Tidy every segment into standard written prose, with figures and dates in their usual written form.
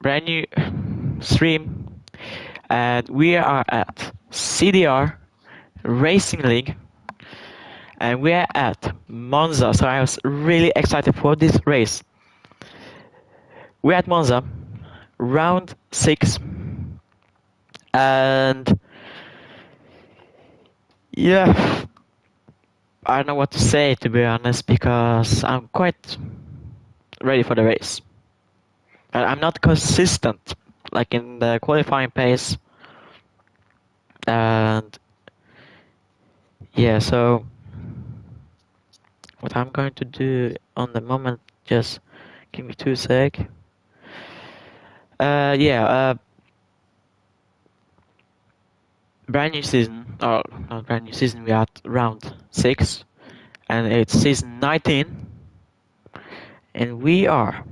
brand new stream, and we are at CDR Racing League, and we are at Monza. So I was really excited for this race. We're at Monza, round 6, and yeah, I don't know what to say, to be honest, because I'm quite ready for the race. And I'm not consistent, like in the qualifying pace. And yeah, so what I'm going to do on the moment, just give me 2 sec. Brand new season, or not brand new season, we are at round 6, and it's season 19, and we are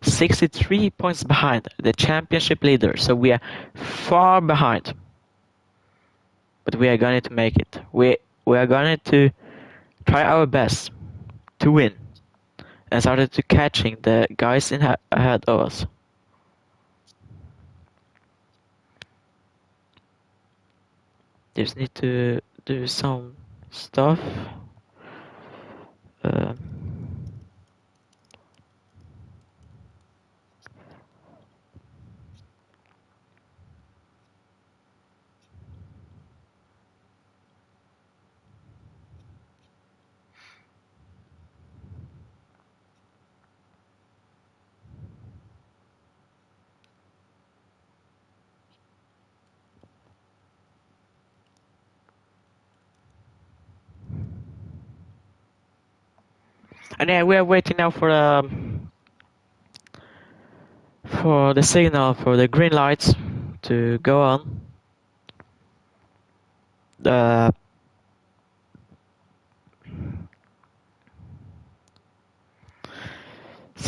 63 points behind the championship leader, so we are far behind. But we are going to make it. We are going to try our best to win and started to catching the guys ahead of us. Just need to do some stuff. And yeah, we are waiting now for the signal for the green lights to go on. So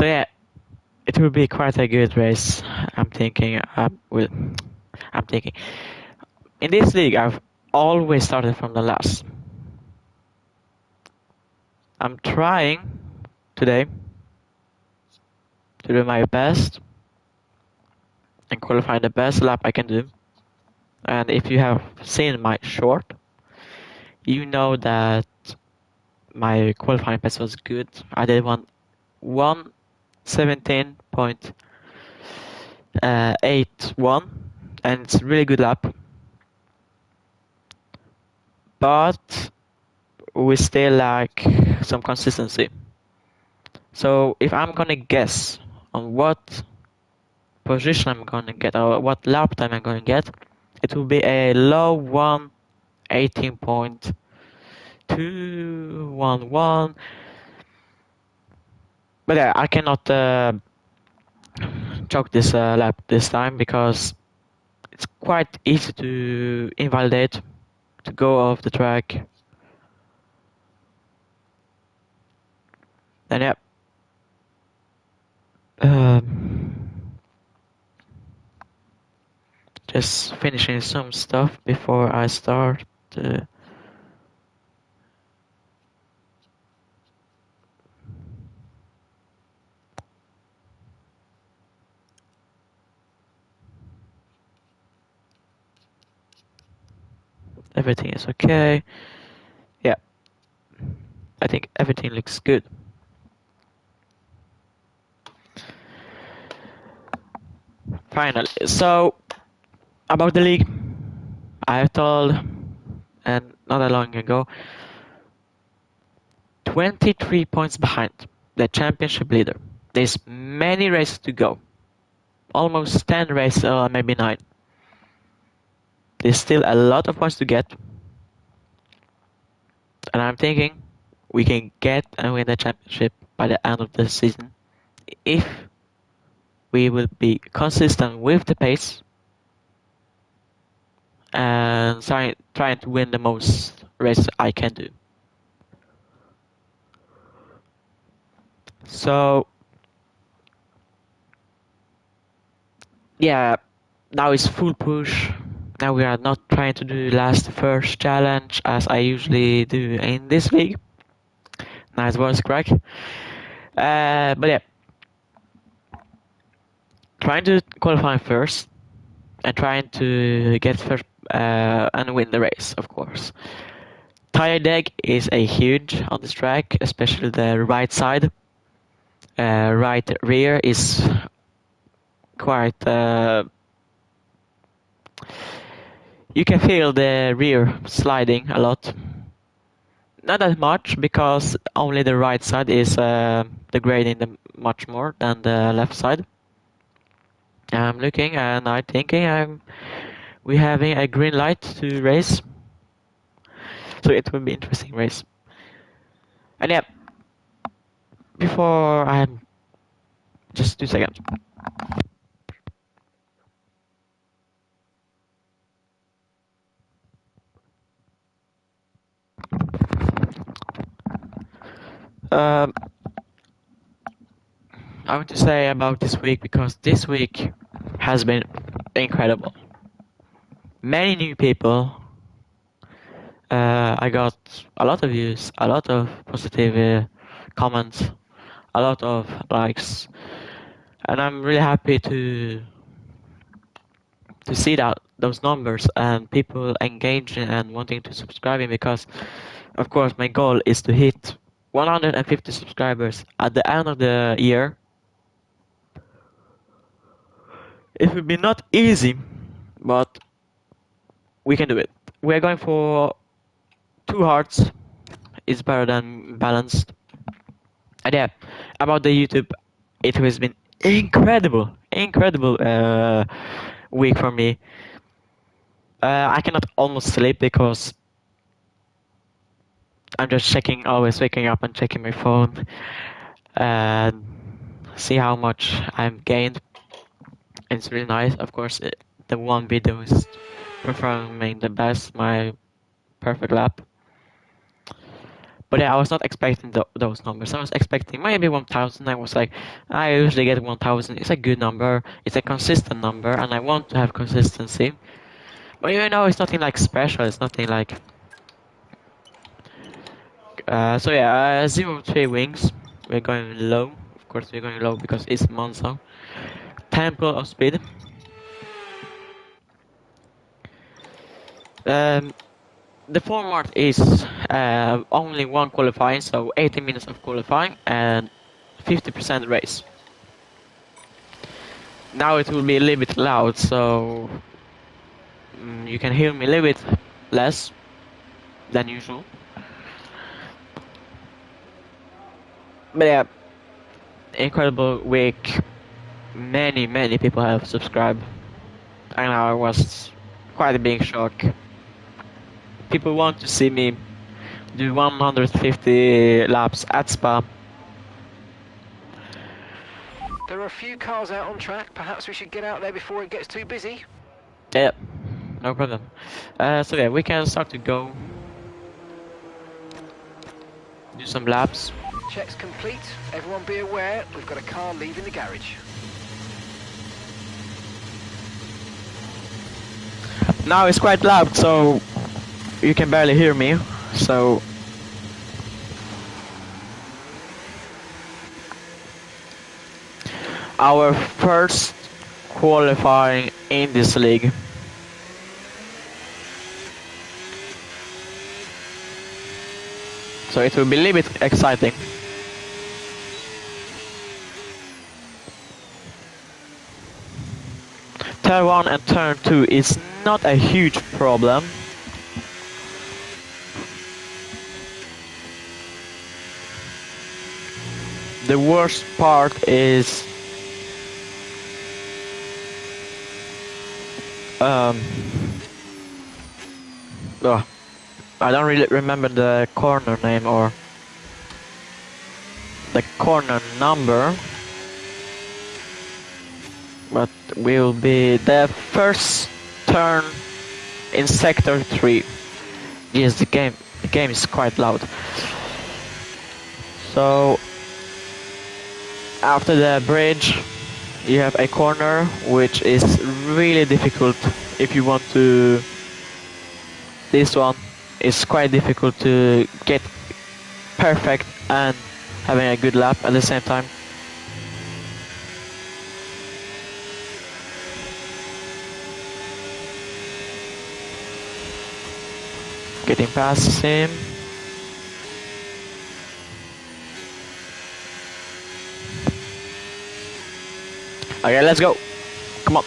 yeah, it will be quite a good race. I'm thinking. In this league, I've always started from the last. I'm trying today to do my best and qualify the best lap I can do. And if you have seen my short, you know that my qualifying pace was good. I did 1:17.81, and it's a really good lap. But we still lack some consistency. So if I'm gonna guess on what position I'm gonna get or what lap time I'm gonna get, it will be a low 1:18.211. But yeah, I cannot choke this lap this time because it's quite easy to invalidate, to go off the track. And yeah, just finishing some stuff before I start. Everything is okay. Yeah, I think everything looks good. Finally, so about the league, I told, and not that long ago, 23 points behind the championship leader. There's many races to go, almost 10 races, or maybe 9. There's still a lot of points to get, and I'm thinking we can get and win the championship by the end of the season if we will be consistent with the pace and trying to win the most races I can do. So yeah, now it's full push. Now we are not trying to do first challenge as I usually do in this league. Nice voice crack. But yeah, trying to qualify first and trying to get first and win the race, of course. Tire deck is a huge on this track, especially the right side. Right rear is quite. You can feel the rear sliding a lot. Not that much because only the right side is degrading much more than the left side. I'm looking and I'm thinking we're having a green light to race, so it will be interesting race. And yeah, before I'm just 2 seconds. Um, I want to say about this week because this week has been incredible. Many new people. I got a lot of views, a lot of positive comments, a lot of likes, and I'm really happy to see that those numbers and people engaging and wanting to subscribing because, of course, my goal is to hit 150 subscribers at the end of the year. It will be not easy, but we can do it. We're going for 2 hearts. It's better than balanced. And yeah, about the YouTube, it has been incredible week for me. I cannot almost sleep because I'm just checking, always waking up and checking my phone and see how much I've gained. It's really nice. Of course, the one video is performing the best, my perfect lap. But yeah, I was not expecting those numbers. I was expecting maybe 1,000. I was like, I usually get 1,000. It's a good number. It's a consistent number, and I want to have consistency. But you know, it's nothing like special. It's nothing like. So yeah, 0-3 wings. We're going low. Of course, we're going low because it's Monza. Temple of speed. The format is only one qualifying, so 80 minutes of qualifying and 50% race. Now it will be a little bit loud, so you can hear me a little bit less than usual. But yeah, incredible week. Many people have subscribed, and I was quite a big shock. People want to see me do 150 laps at Spa. There are a few cars out on track. Perhaps we should get out there before it gets too busy. Yeah, no problem. So yeah, we can start to go. Do some laps. Checks complete. Everyone be aware, we've got a car leaving the garage. Now it's quite loud, so you can barely hear me. So our first qualifying in this league. So it will be a little bit exciting. Turn 1 and turn 2 is not a huge problem. The worst part is I don't really remember the corner name or the corner number, but will be the first turn in sector 3. Yes, the game is quite loud. So after the bridge you have a corner which is really difficult if you want to. This one is quite difficult to get perfect and having a good lap at the same time. Getting past him. Okay, let's go. Come on.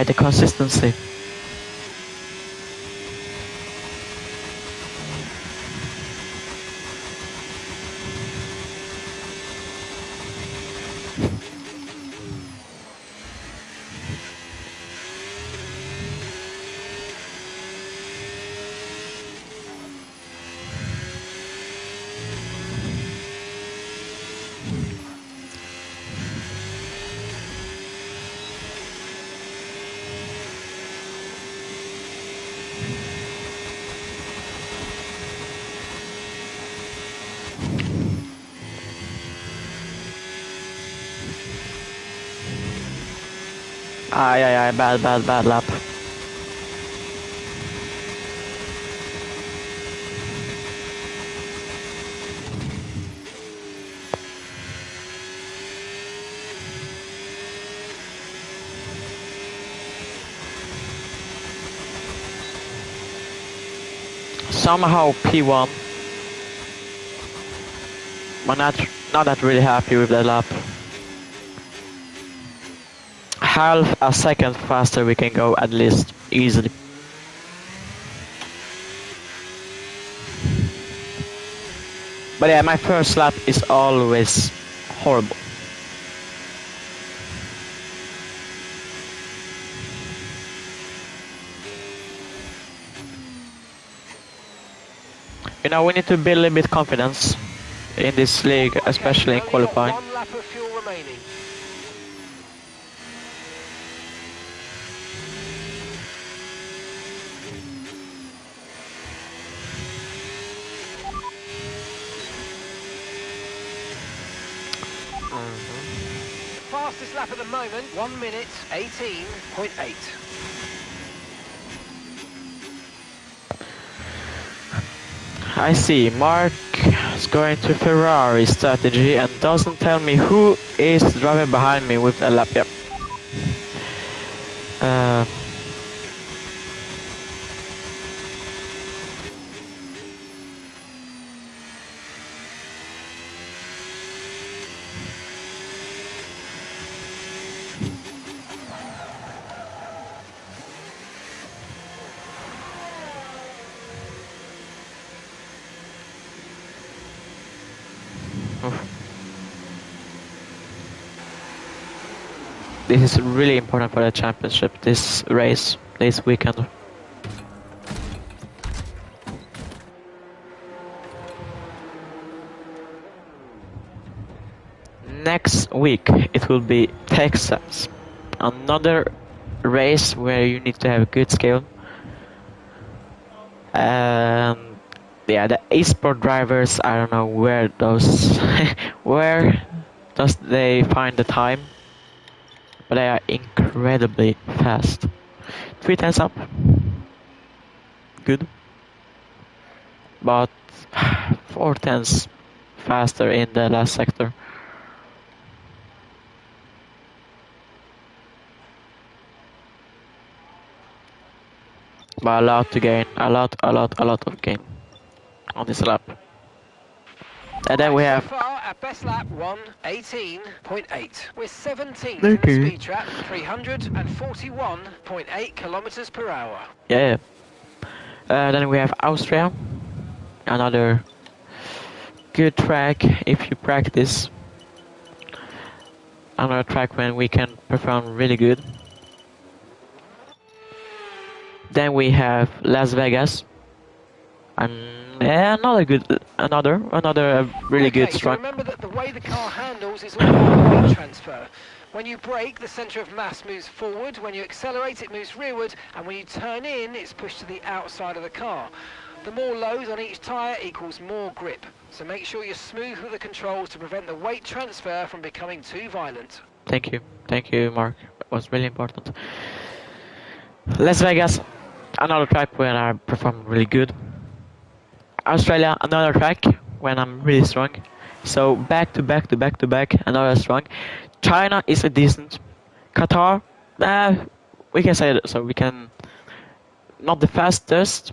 The consistency. Bad lap. Somehow P1. But not that really happy with that lap. Half a second faster we can go at least, easily. But yeah, my first lap is always horrible. You know, we need to build a bit confidence in this league, especially in qualifying. One lap of fuel remaining. Fastest lap at the moment, 1 minute 18.8. I see, Mark is going to Ferrari strategy and doesn't tell me who is driving behind me with a lap. Yep. This is really important for the championship, this race, this weekend. Next week it will be Texas. Another race where you need to have good skill. And yeah, the esport drivers, I don't know where those where does they find the time, but they are incredibly fast. 3 tenths up, good, but 4 tenths faster in the last sector. But a lot to gain, a lot of gain on this lap. And then we have... So far, our best lap, 1:18.8. We're 17th in the speed trap, 341.8 kilometers per hour. Yeah. Then we have Austria. Another good track if you practice. Another track when we can perform really good. Then we have Las Vegas. Another really good strong. So remember that the way the car handles is all about weight transfer. When you brake, the centre of mass moves forward. When you accelerate, it moves rearward. And when you turn in, it's pushed to the outside of the car. The more load on each tyre equals more grip. So make sure you're smooth with the controls to prevent the weight transfer from becoming too violent. Thank you, Mark. It was really important. Las Vegas, another track where I perform really good. Australia, another track when I'm really strong. So back to back to back to back, another strong. China is a decent. Qatar, we can say that, so we can not the fastest,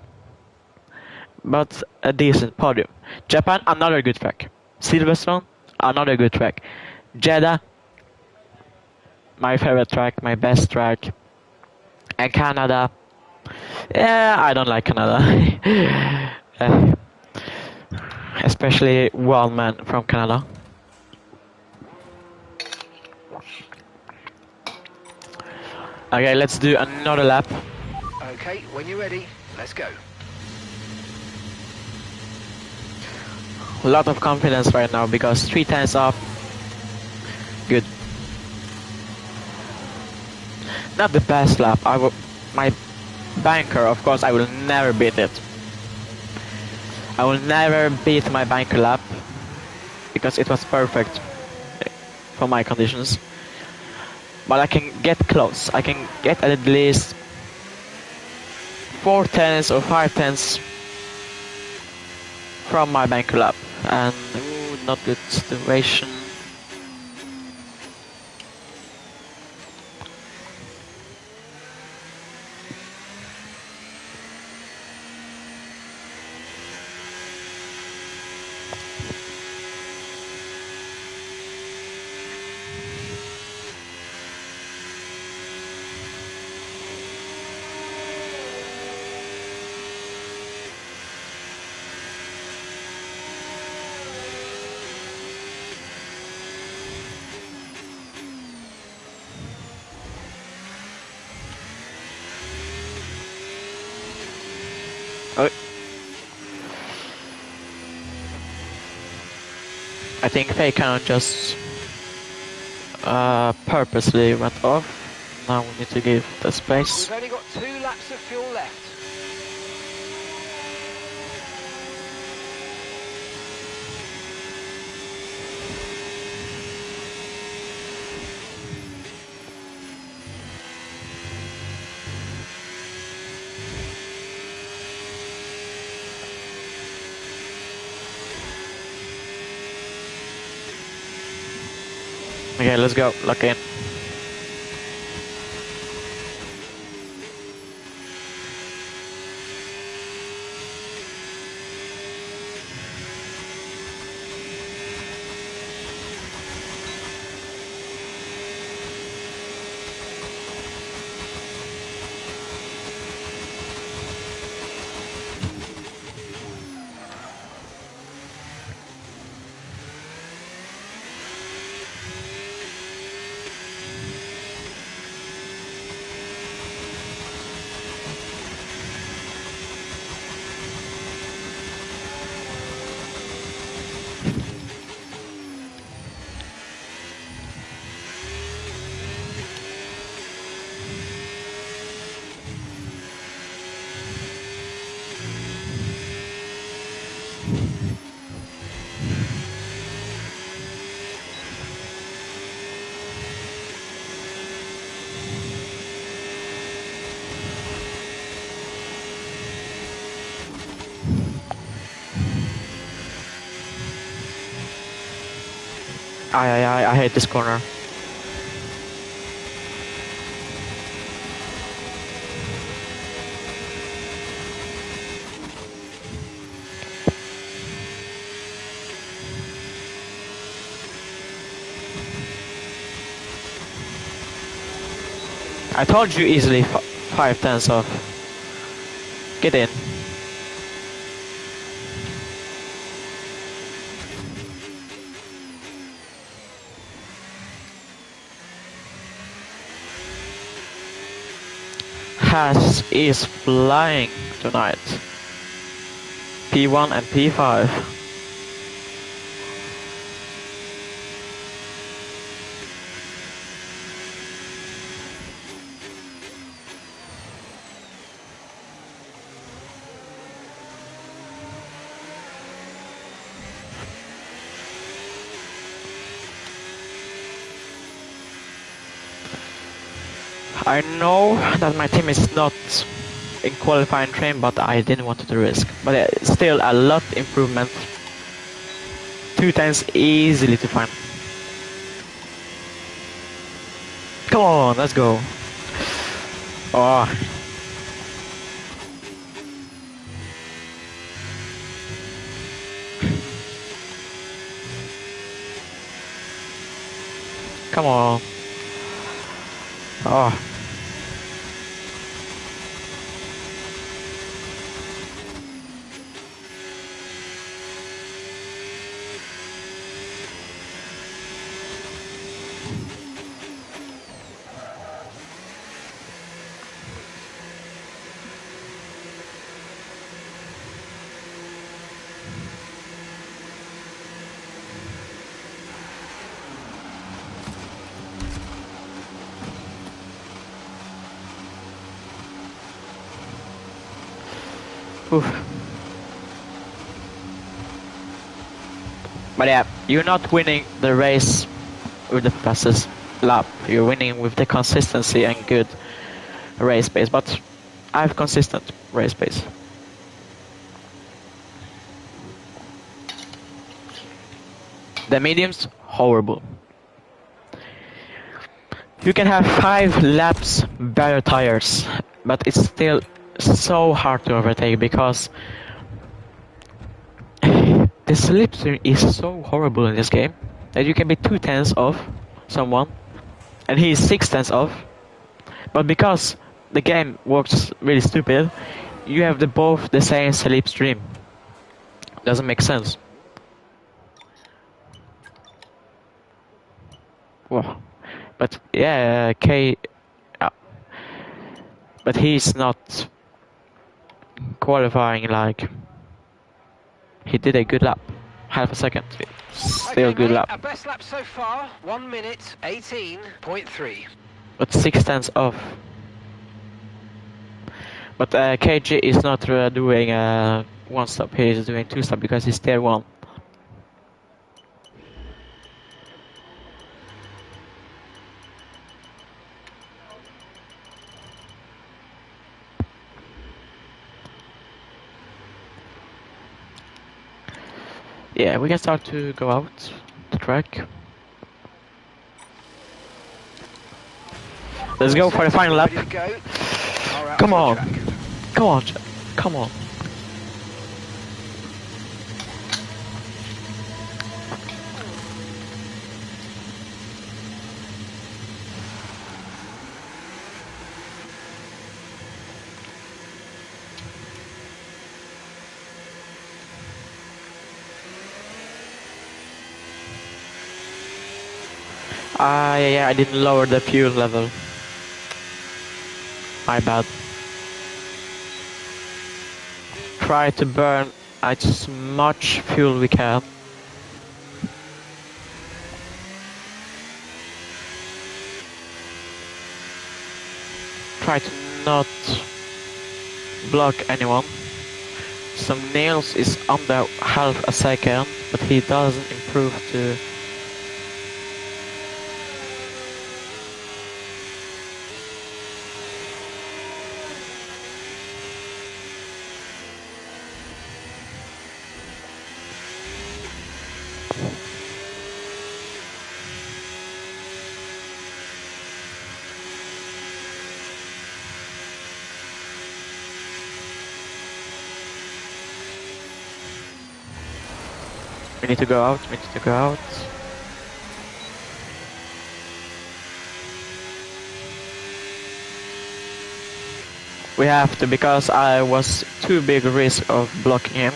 but a decent podium. Japan, another good track. Silverstone, another good track. Jeddah, my favorite track, my best track. And Canada, yeah, I don't like Canada. Uh, especially one man from Canada. Okay, let's do another lap. Okay, when you're ready, let's go. A lot of confidence right now because 3 times off. Good. Not the best lap. My banker, of course, I will never beat it. I will never beat my banker lap because it was perfect for my conditions. But I can get close. I can get at least 4 tenths or 5 tenths from my banker lap. And not good situation. I think Fakan just purposely went off. Now we need to give the space. We've only got 2 laps of fuel left. Okay, let's go. Lock in. I hate this corner. I told you easily 5 tenths off. Get in. Haas is flying tonight. P1 and P5. I know that my team is not in qualifying train, but I didn't want to risk. But still a lot improvement. 2 times easily to find. Come on, let's go. Oh. Come on. Oh. Oof. But yeah, you're not winning the race with the fastest lap. You're winning with the consistency and good race pace. But I have consistent race pace. The mediums, horrible. You can have 5 laps better tires, but it's still so hard to overtake because the slipstream is so horrible in this game that you can be 2/10 off someone and he is 6/10 off, but because the game works really stupid, you have both the same slipstream. Doesn't make sense. Whoa. But yeah, but he's not qualifying like he did a good lap. Half a second. Still Okay, good mate, lap. our best lap so far, 1 minute 18.3. But 6/10 off. But KG is not doing 1 stop. He is doing 2 stop because he's tier 1. Yeah, we can start to go out the track. Let's go for the final lap. Come on. Come on. Come on. Yeah, I didn't lower the fuel level. My bad. Try to burn as much fuel we can. Try to not block anyone. Some nails is under half a second, but he doesn't improve to. We need to go out, we need to go out. We have to, because I was too big a risk of blocking him.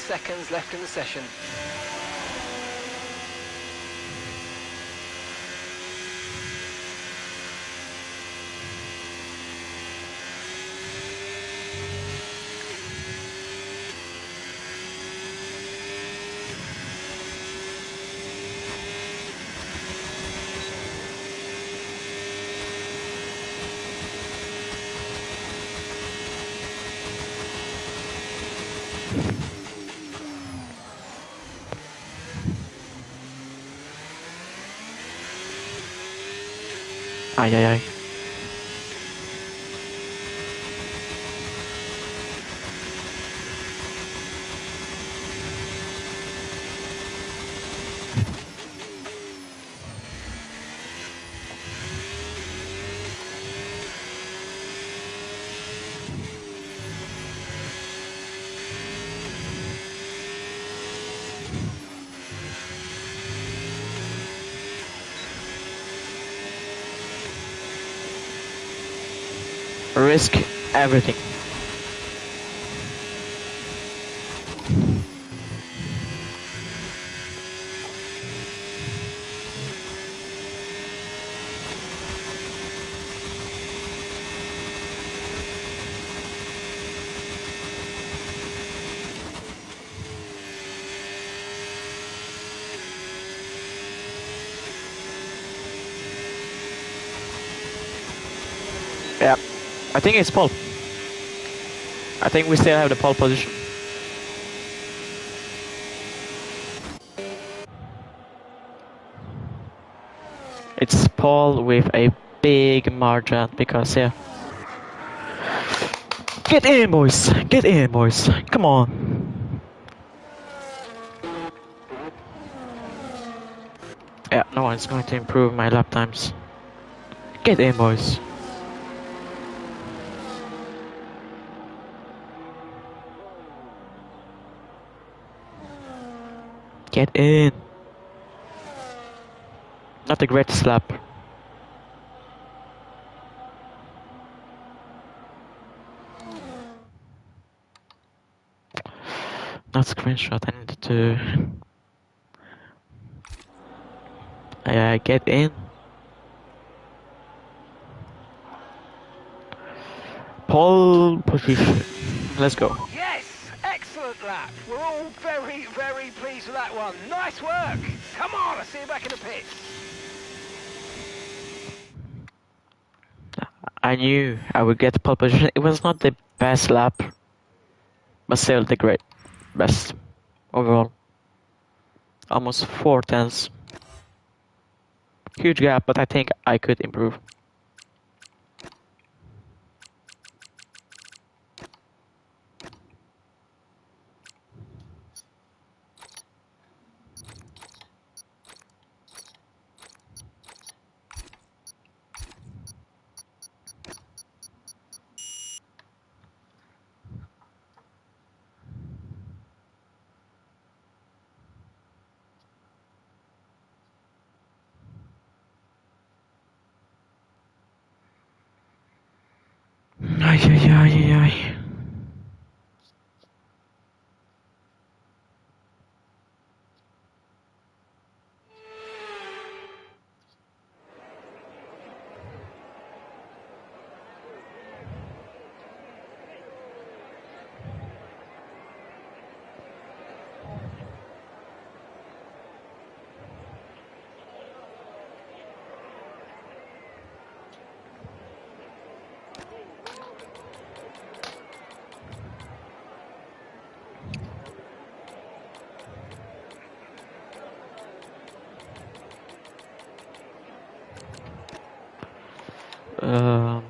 Seconds left in the session. Ay, ay, ay. Risk everything. Yeah, I think it's pole. I think we still have the pole position. It's pole with a big margin because, yeah. Get in, boys! Get in, boys! Come on! Yeah, no one's going to improve my lap times. Get in, boys! Get in! Not the greatest lap. Not screenshot, I needed to... get in. Pole position. Let's go. Yes, excellent lap. We're all very, very pleased with that one. Nice work. Come on, I'll see you back in the pits. I knew I would get pole position. It was not the best lap, but still the great best overall. Almost 4 tenths. Huge gap, but I think I could improve. Ay, ay, ay, ay, ay.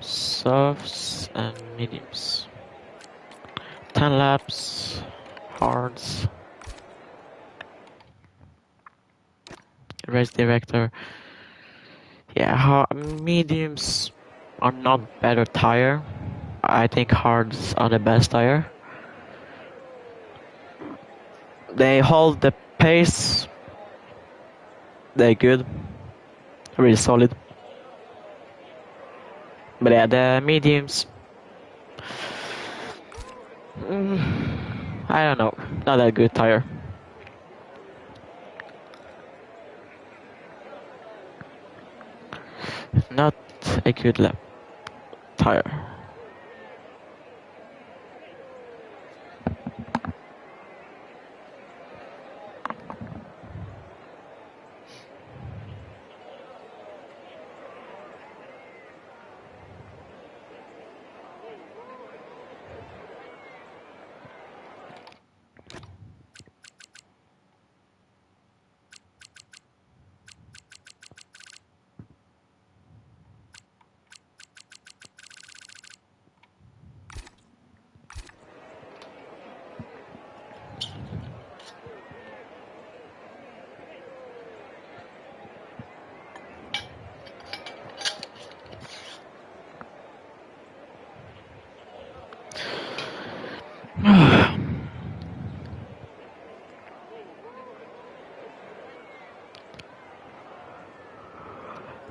Softs and mediums. 10 laps, hards. Race director. Yeah, mediums are not better tire. I think hards are the best tire. They hold the pace. They're good. Really solid. But yeah, the mediums. I don't know. Not that good tire. Not a good lap tire.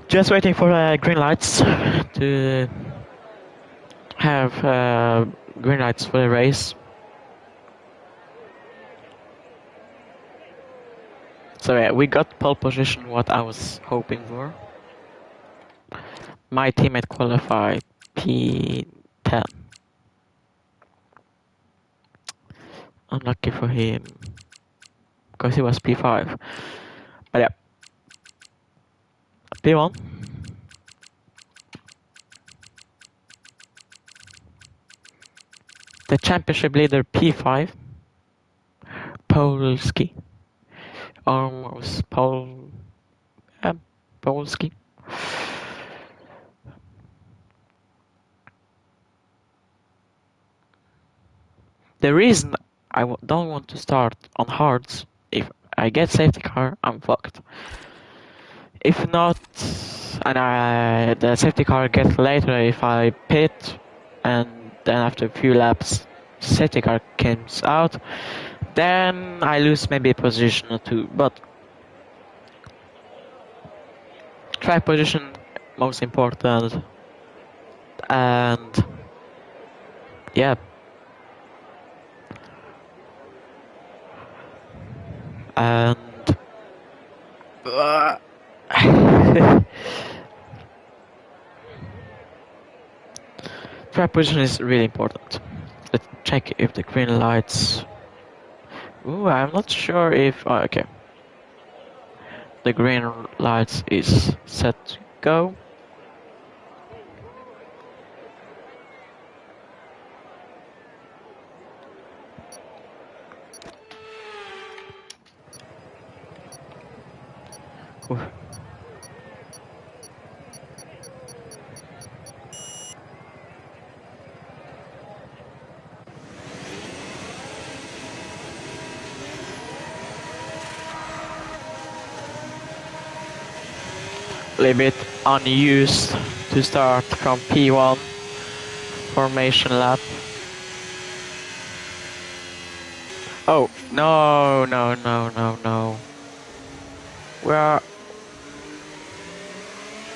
Just waiting for green lights to have green lights for the race. So yeah, we got pole position, what I was hoping for. My teammate qualified P10. Unlucky for him, because he was P5. But yeah, P1. The championship leader P5. Polski. Almost Polski. The reason I don't want to start on hards, if I get safety car, I'm fucked. If not, and the safety car gets later if I pit, and then after a few laps, safety car comes out, then I lose maybe a position or two. But track position most important, and yeah. And track position is really important. Let's check if the green lights. Ooh, I'm not sure if. Okay. The green lights is set to go. Ooh. A little bit unused to start from P1 formation lap. Oh, no. Where?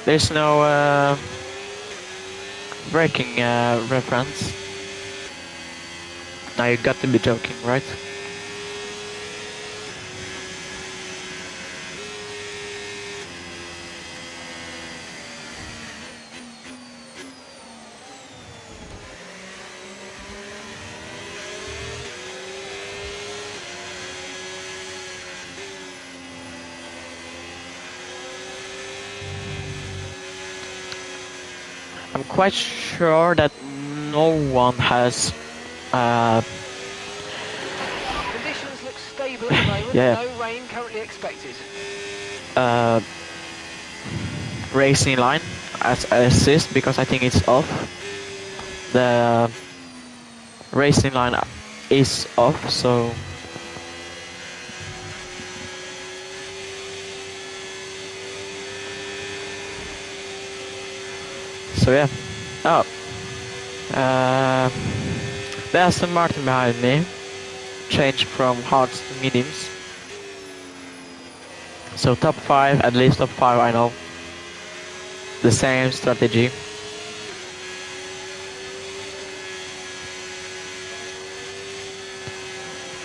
There's no braking reference. Now you got to be joking, right? I'm quite sure that no one has Conditions look stable at the moment. yeah. No rain currently expected. Racing line as assist, because I think it's off. The racing line is off, so yeah. Oh, the Aston Martin behind me changed from hards to mediums. So top 5, at least top 5, I know. The same strategy.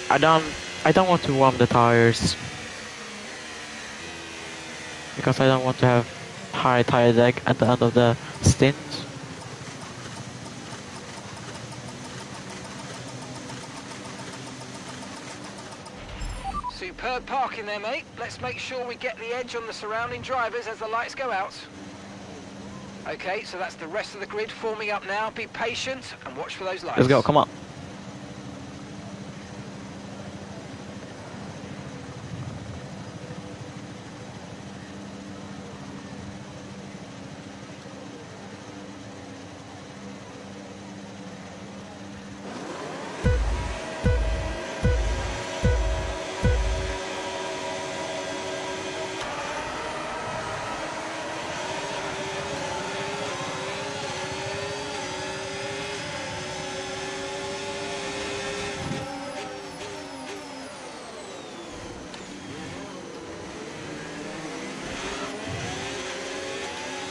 I don't want to warm the tires, because I don't want to have high tire drag at the end of the stint. Superb parking there, mate. Let's make sure we get the edge on the surrounding drivers as the lights go out. Okay, so that's the rest of the grid forming up now. Be patient and watch for those lights. Let's go, come on.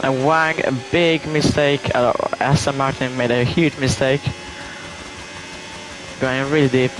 And Wang, a big mistake. Aston Martin made a huge mistake. Going really deep.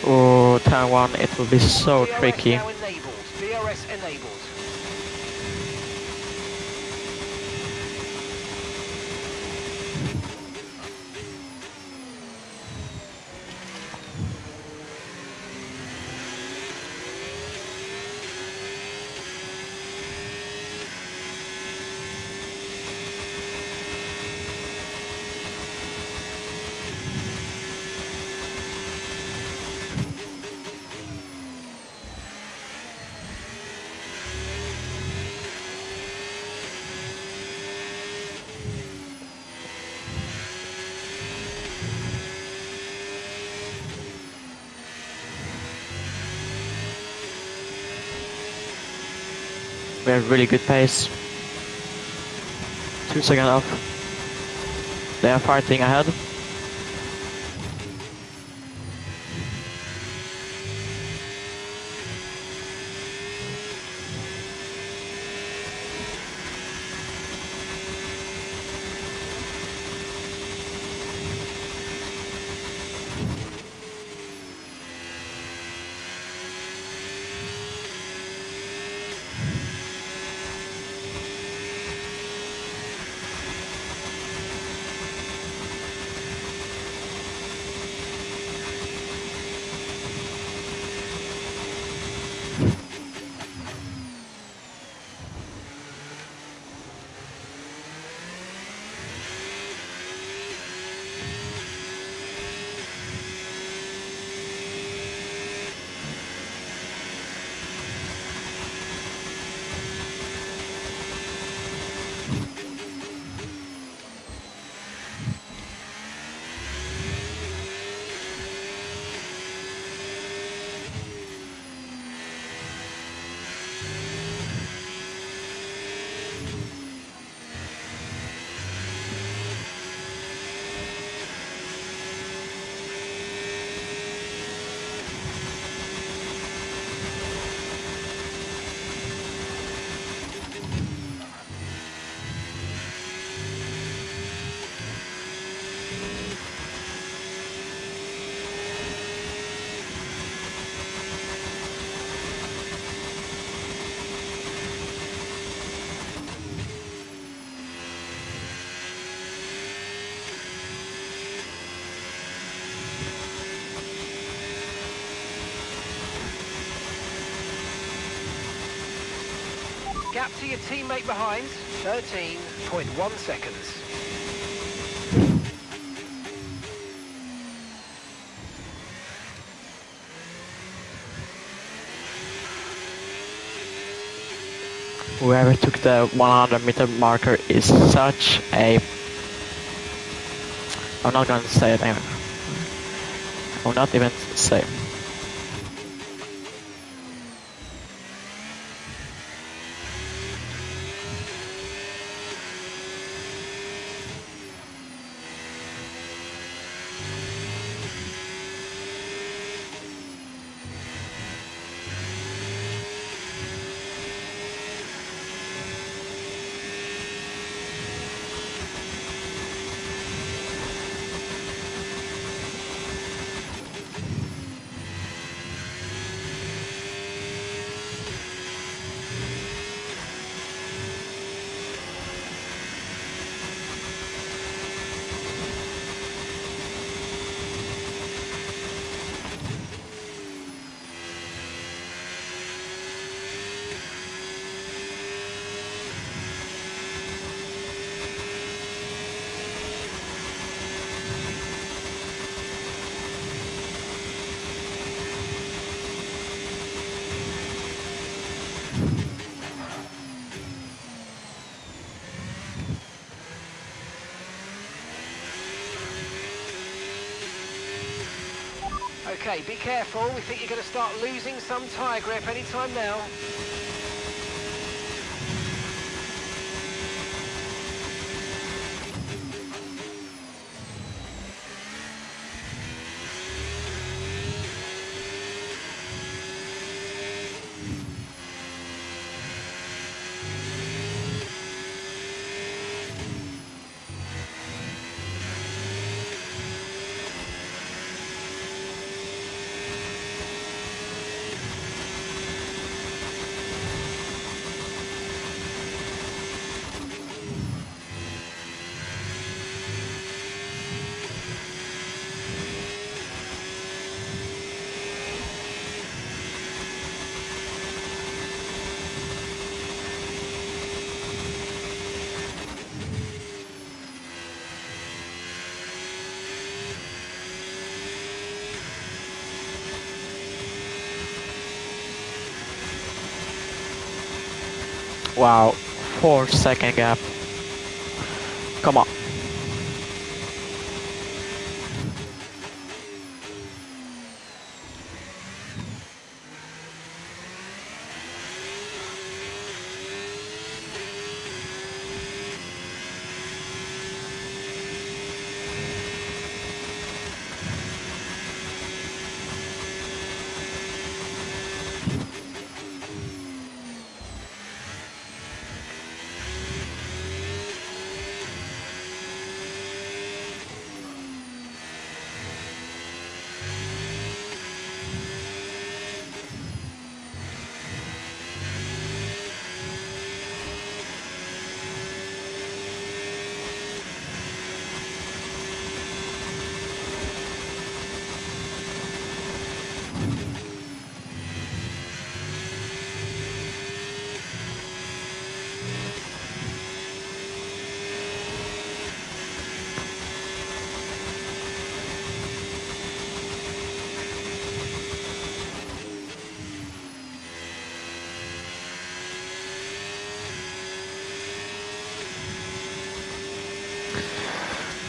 Oh, turn 1, it will be so tricky. Now enabled. DRS enabled. We have really good pace. 2 seconds off. They are fighting ahead. Gap to your teammate behind, 13.1 seconds. Whoever took the 100-meter marker is such a... I'm not gonna say it anyway. I will not even say. Okay, be careful. We think you're going to start losing some tyre grip anytime now. Wow, 4 second gap. Come on.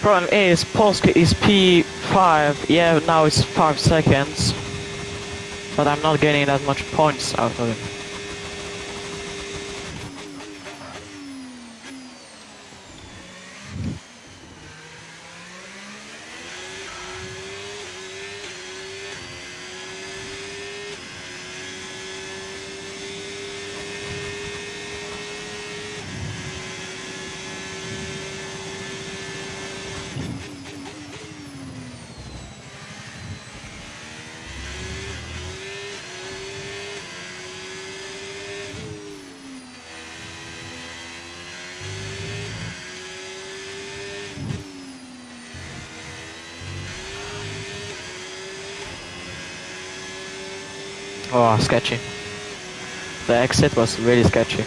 Problem is, Polska is P5. Yeah, now it's 5 seconds. But I'm not getting that much points out of it. Oh, sketchy. The exit was really sketchy.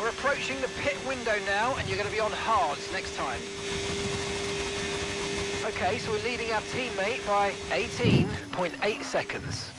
We're approaching the pit window now, and you're going to be on hards next time. Okay, so we're leading our teammate by 18.8 seconds.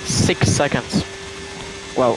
Six seconds. Well,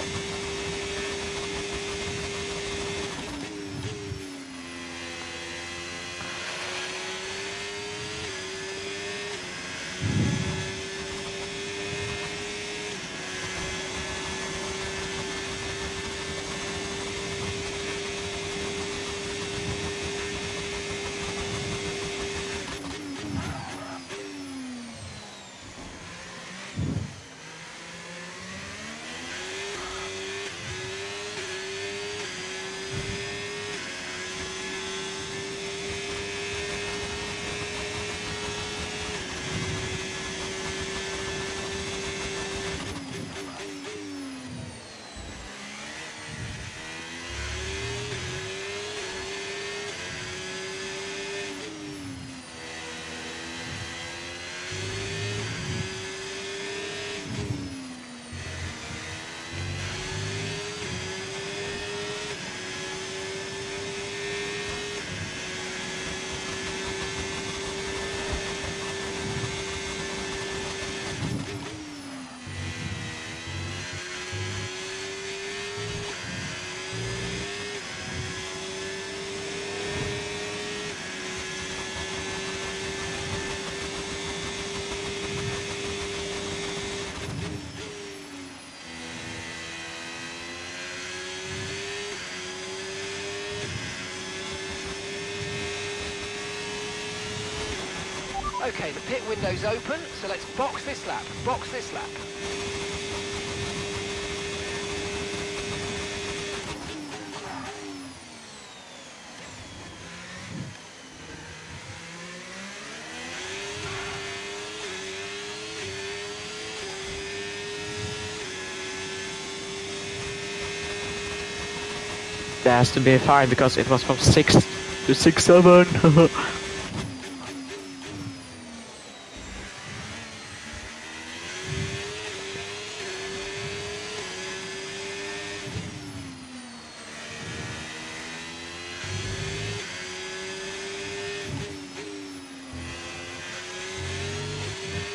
Okay, the pit window's open, so let's box this lap. Box this lap. there has to be a 5 because it was from 6 to 6-7.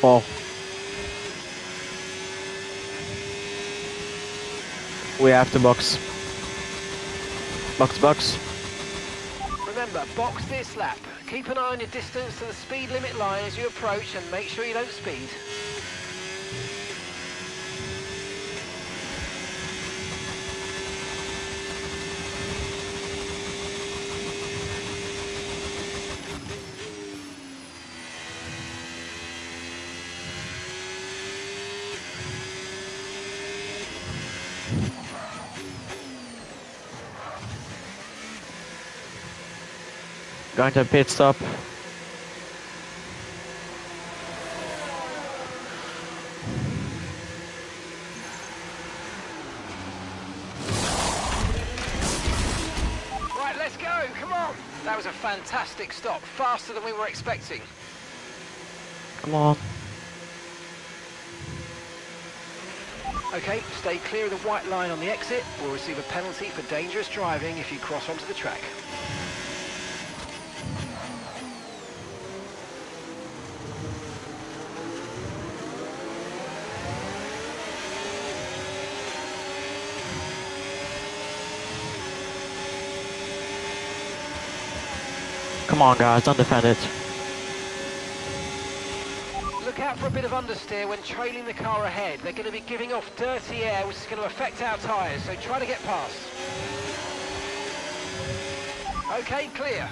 Oh. We have to box. Box. Remember, box this lap. Keep an eye on your distance to the speed limit line as you approach and make sure you don't speed. Going to pit stop. Right, let's go, come on! That was a fantastic stop, faster than we were expecting. Come on. Okay, stay clear of the white line on the exit. We'll receive a penalty for dangerous driving if you cross onto the track. Come on guys, don't defend it. Look out for a bit of understeer when trailing the car ahead. They're going to be giving off dirty air, which is going to affect our tyres, so try to get past. Okay, clear.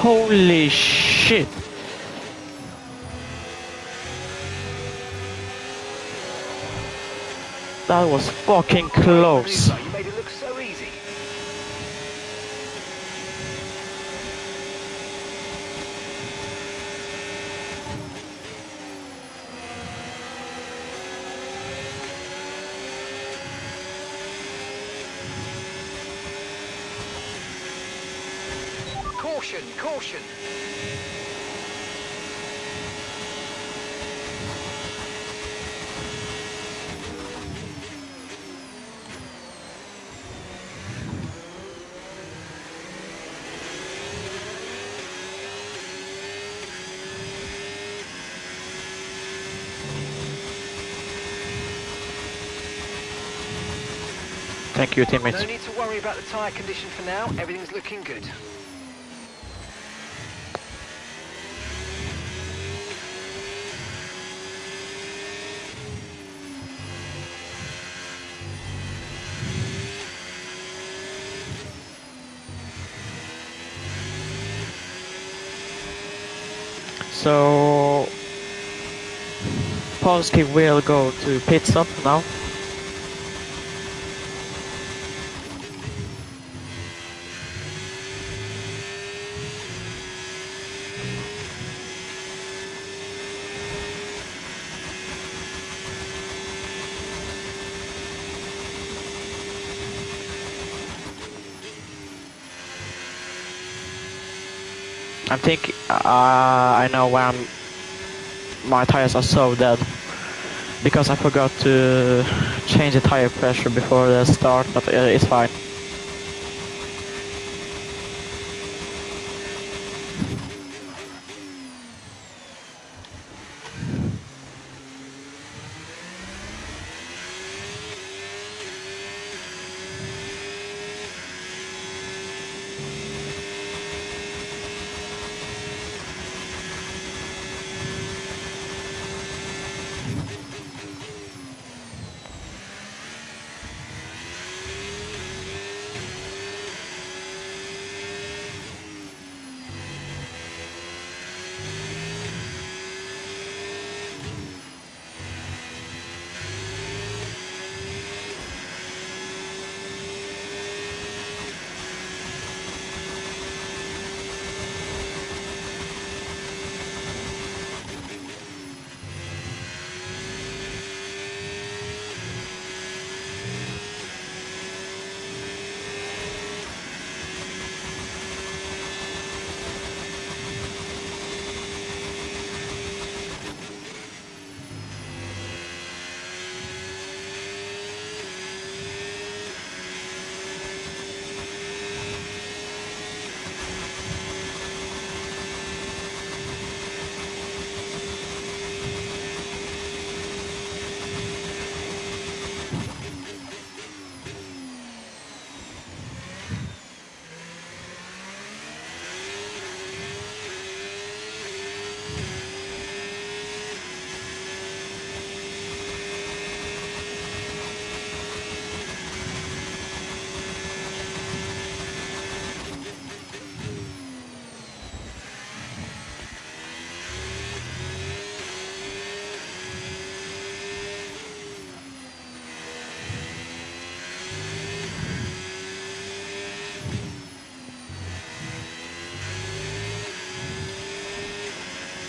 Holy shit. That was fucking close. You made it look so easy. Caution, caution. Thank you, teammates. No need to worry about the tyre condition for now, everything's looking good. So Polski will go to pit stop now. I think I know why my tires are so dead. Because I forgot to change the tire pressure before the start, but it's fine.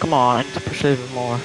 Come on, I need to push even more.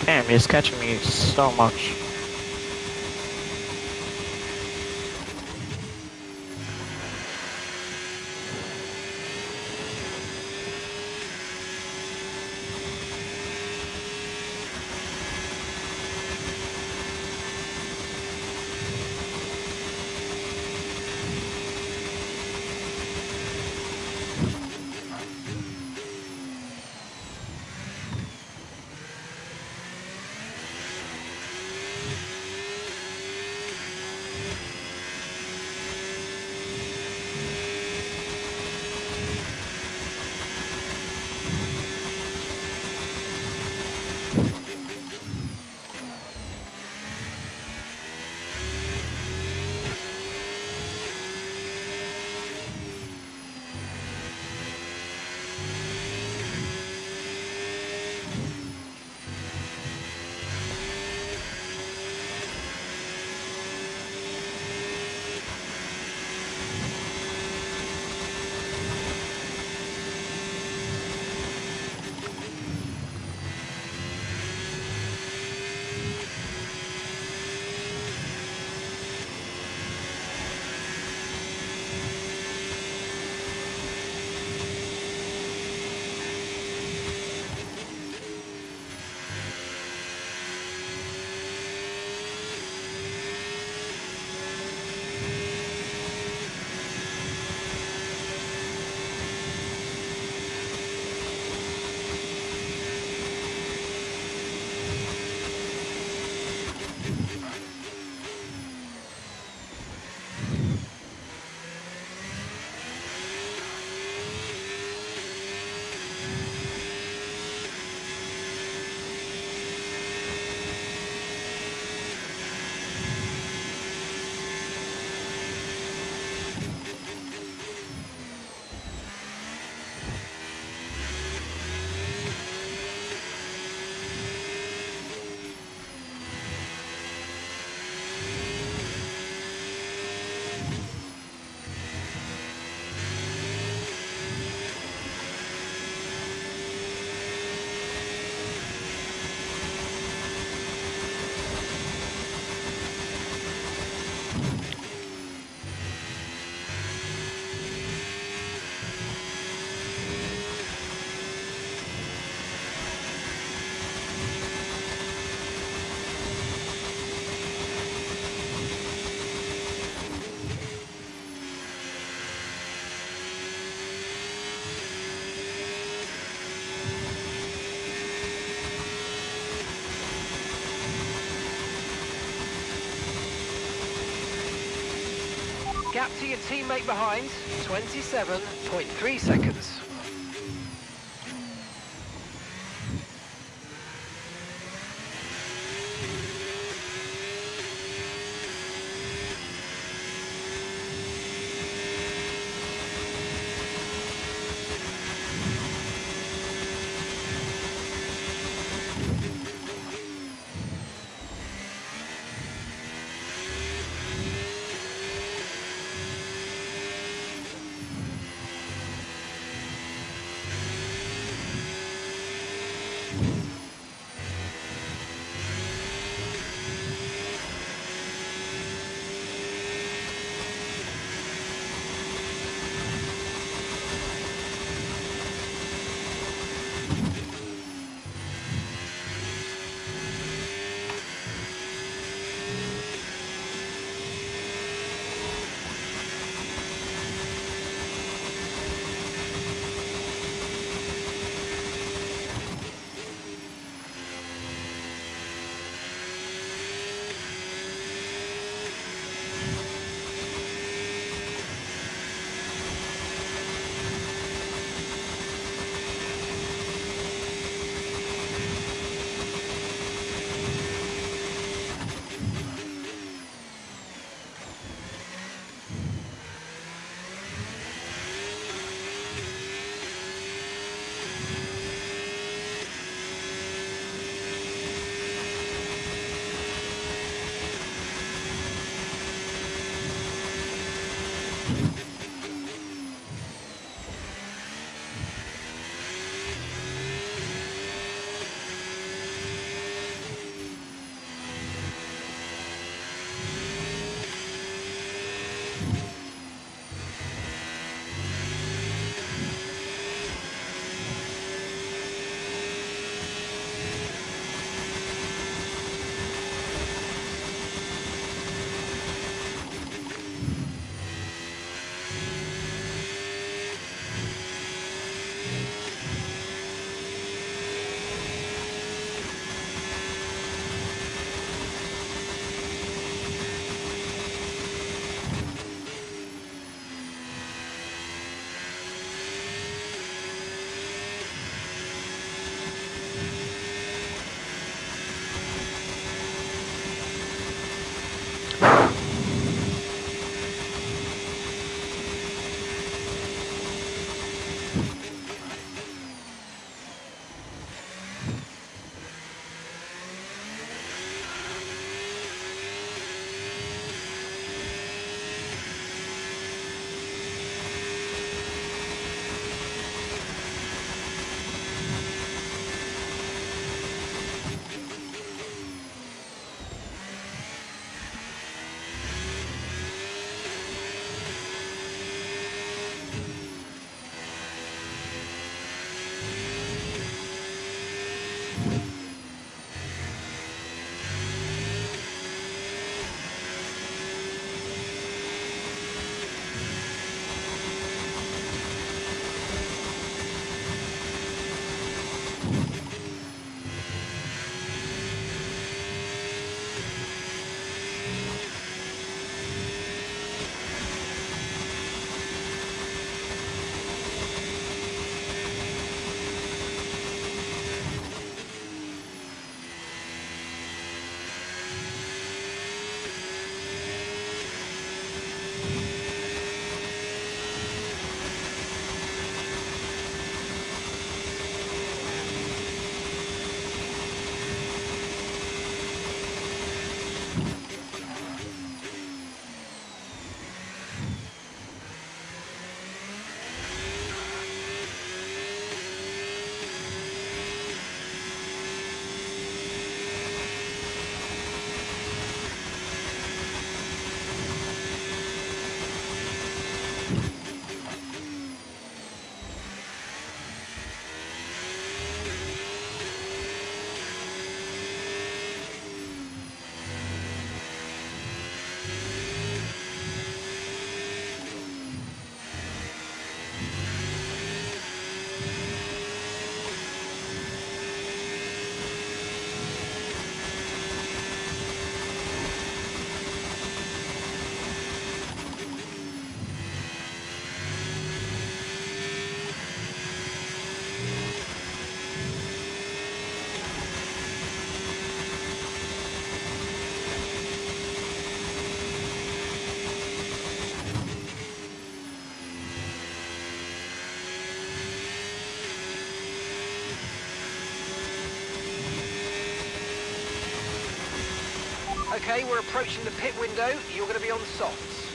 Damn, he's catching me so much. Gap to your teammate behind, 27.3 seconds. Okay, we're approaching the pit window. You're going to be on softs.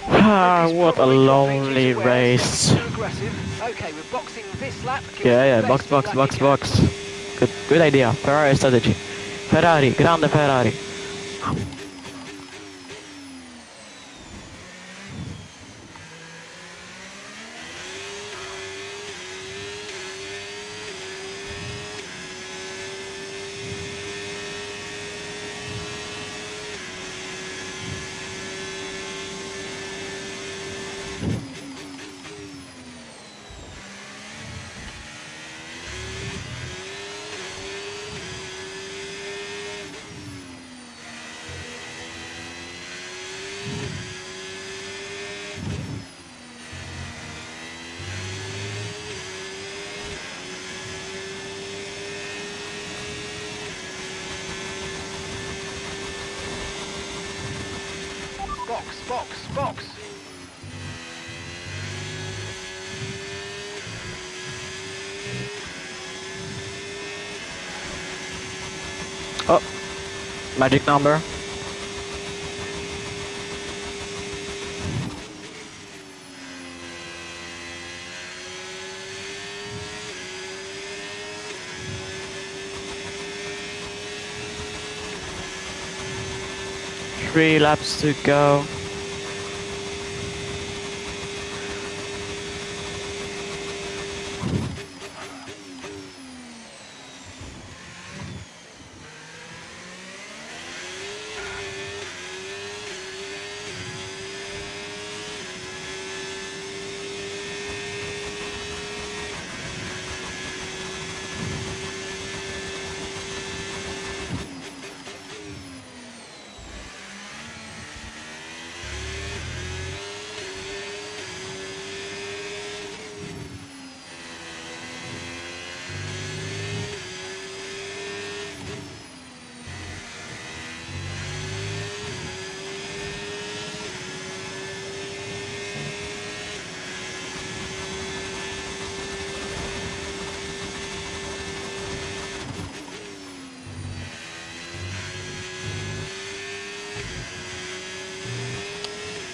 Ah, It's what a probably dropping due lonely to wear, race. slightly too aggressive. Okay, we're boxing this lap. Give us Yeah, the yeah, box, best box, feedback you box, can. box. Good idea. Ferrari strategy. Ferrari, grande Ferrari. Box, box, box. Oh, magic number. Three laps to go.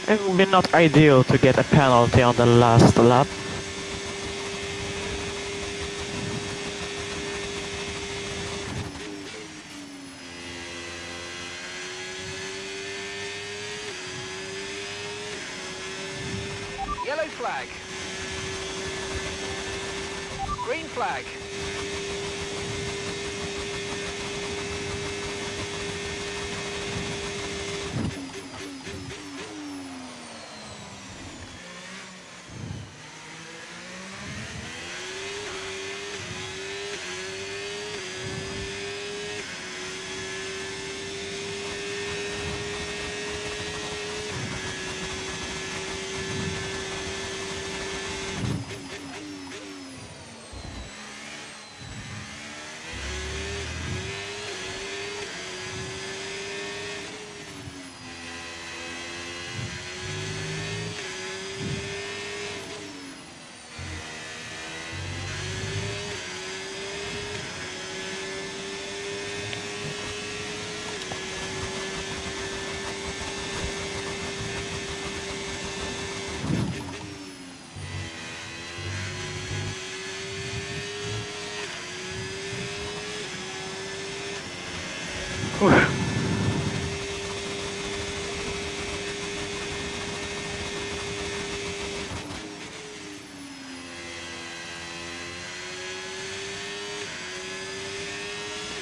It would be not ideal to get a penalty on the last lap. Yellow flag. Green flag.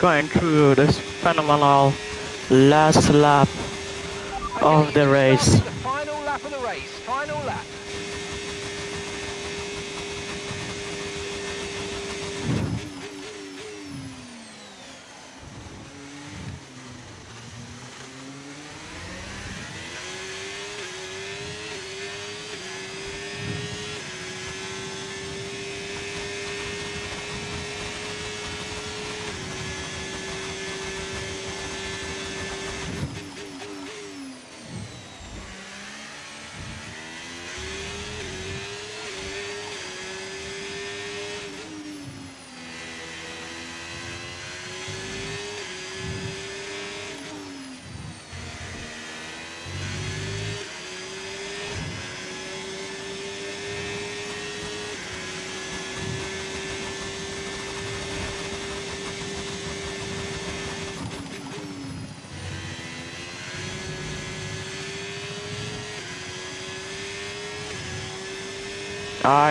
Going through this phenomenal last lap of the race. The final lap of the race. Final lap.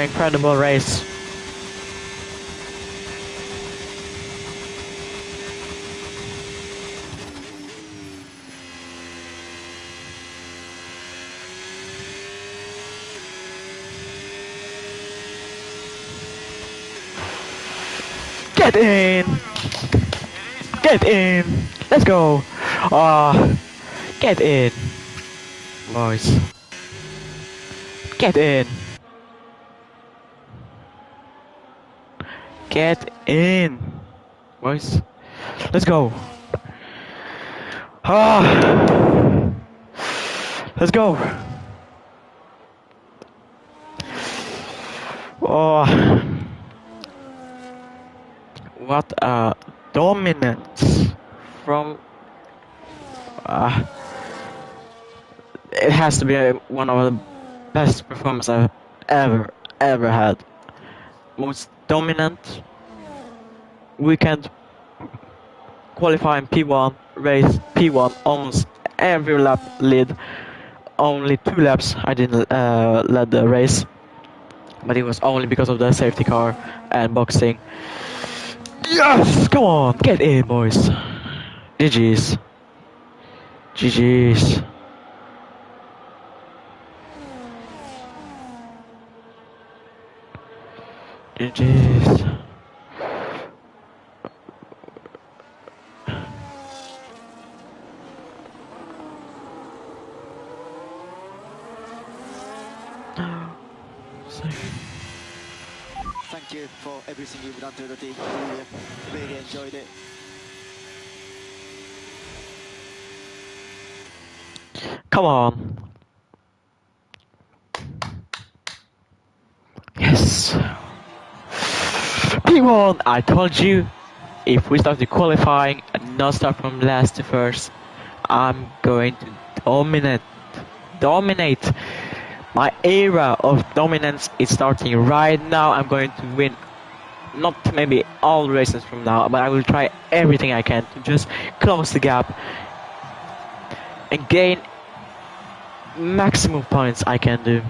Incredible race. Get in! Get in! Let's go! Get in! Boys. Get in! Get in! Boys. Let's go! Let's go! What a dominance from... it has to be one of the best performances I've ever had. Most dominant weekend, qualifying P1, race P1, almost every lap lead. Only 2 laps I didn't lead the race, but it was only because of the safety car and boxing. Yes! Come on! Get in, boys! GG's. GG's. GG's. Thank you for everything you've done to the team. Really enjoyed it. Come on. Yes. P1, I told you, if we start the qualifying and not start from last to first, I'm going to dominate dominate. My era of dominance is starting right now. I'm going to win, not maybe all races from now, but I will try everything I can to just close the gap and gain maximum points I can do.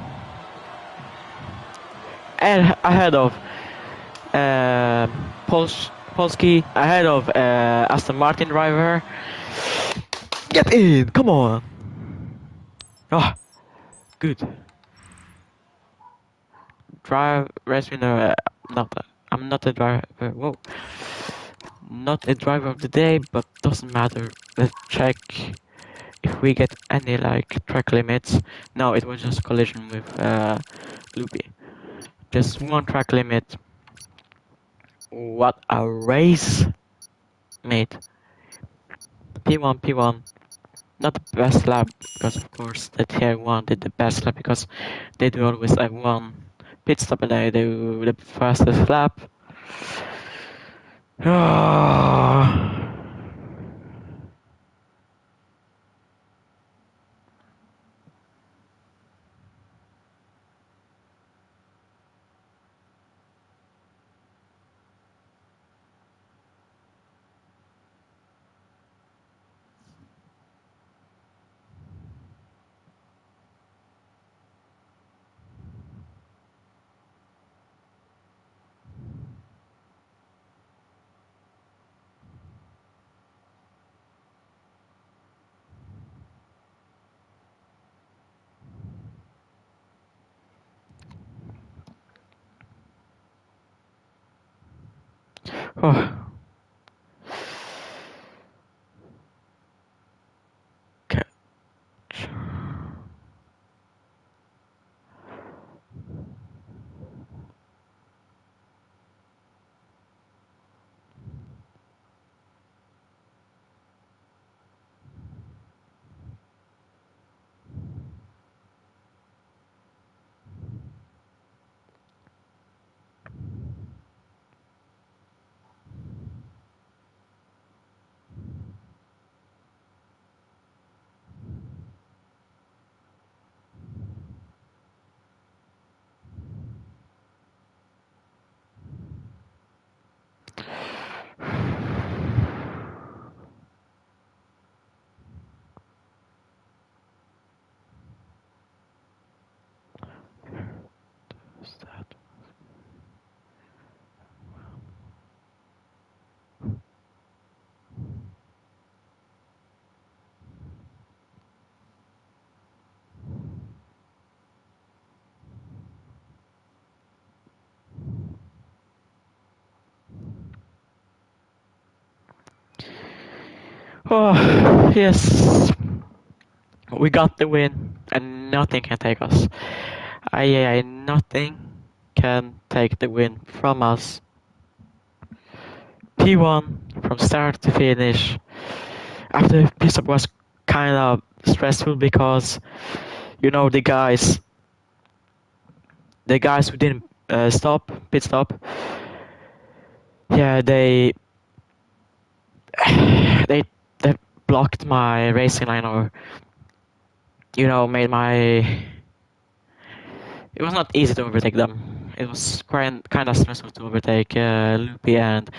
And ahead of Polski, ahead of Aston Martin driver. Get in, come on. Oh, good. Drive race winner. I'm not a driver. Whoa, not a driver of the day, but doesn't matter. Let's check if we get any like track limits. No, it was just collision with Loopy. Just one track limit. What a race, mate. P1, P1. Not the best lap, because of course the tier 1 did the best lap, because they do always have one pit stop and they do the fastest lap. Oh. Oh, yes. We got the win, and nothing can take us. Nothing can take the win from us. P1 from start to finish. After pit stop was kind of stressful because, you know, the guys who didn't pit stop, yeah, they they blocked my racing line, or you know, made my. It was not easy to overtake them. It was kind of stressful to overtake Loopy, and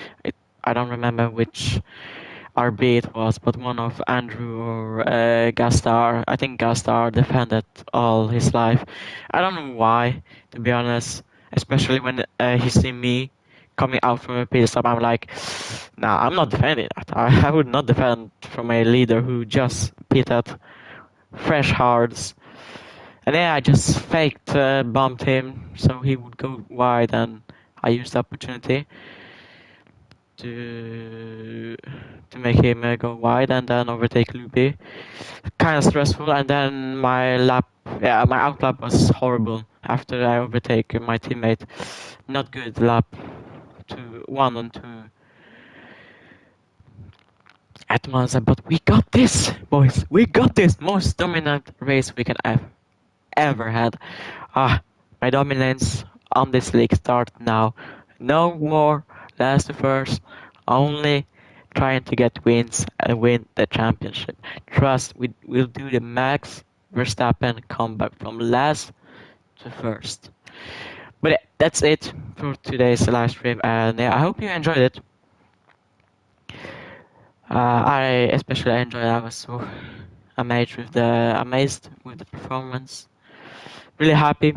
I don't remember which RB it was, but one of Andrew or Gastar. I think Gastar defended all his life. I don't know why, to be honest. Especially when he see me coming out from a pit stop, I'm like, nah, I'm not defending that. I would not defend from a leader who just pitted fresh hards. And then I just faked bumped him so he would go wide, and I used the opportunity to make him go wide and then overtake Loopy. Kind of stressful, and then my outlap was horrible after I overtake my teammate. Not good lap 1 and 2 at Monza, but we got this, boys. We got this most dominant race we can ever had. My dominance on this league start now. No more last to first, only trying to get wins and win the championship. Trust, we'll do the max Verstappen come back from last to first. But yeah, that's it for today's live stream, and yeah, I hope you enjoyed it. I especially enjoyed. I was so amazed with the performance. Really happy.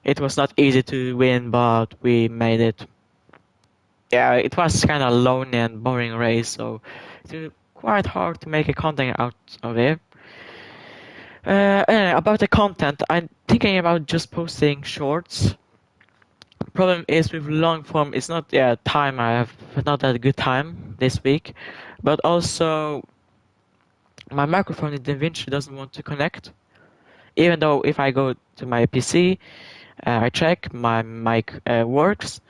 It was not easy to win, but we made it. Yeah, it was kind of lonely and boring race, so it's quite hard to make a content out of it. Anyway, about the content, I'm thinking about just posting shorts. Problem is with long form, it's not time. I have not that good time this week, but also my microphone in DaVinci doesn't want to connect. Even though if I go to my PC, I check my mic works,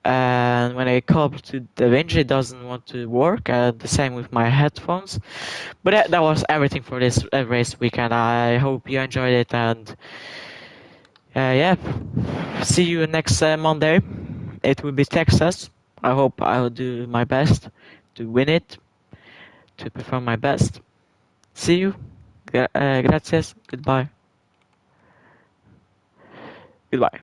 and when I call to DaVinci, it doesn't want to work. The same with my headphones. But that was everything for this race weekend. I hope you enjoyed it, and yeah, see you next Monday. It will be Texas. I hope I will do my best to win it, to perform my best. See you. Gracias. Goodbye. Goodbye.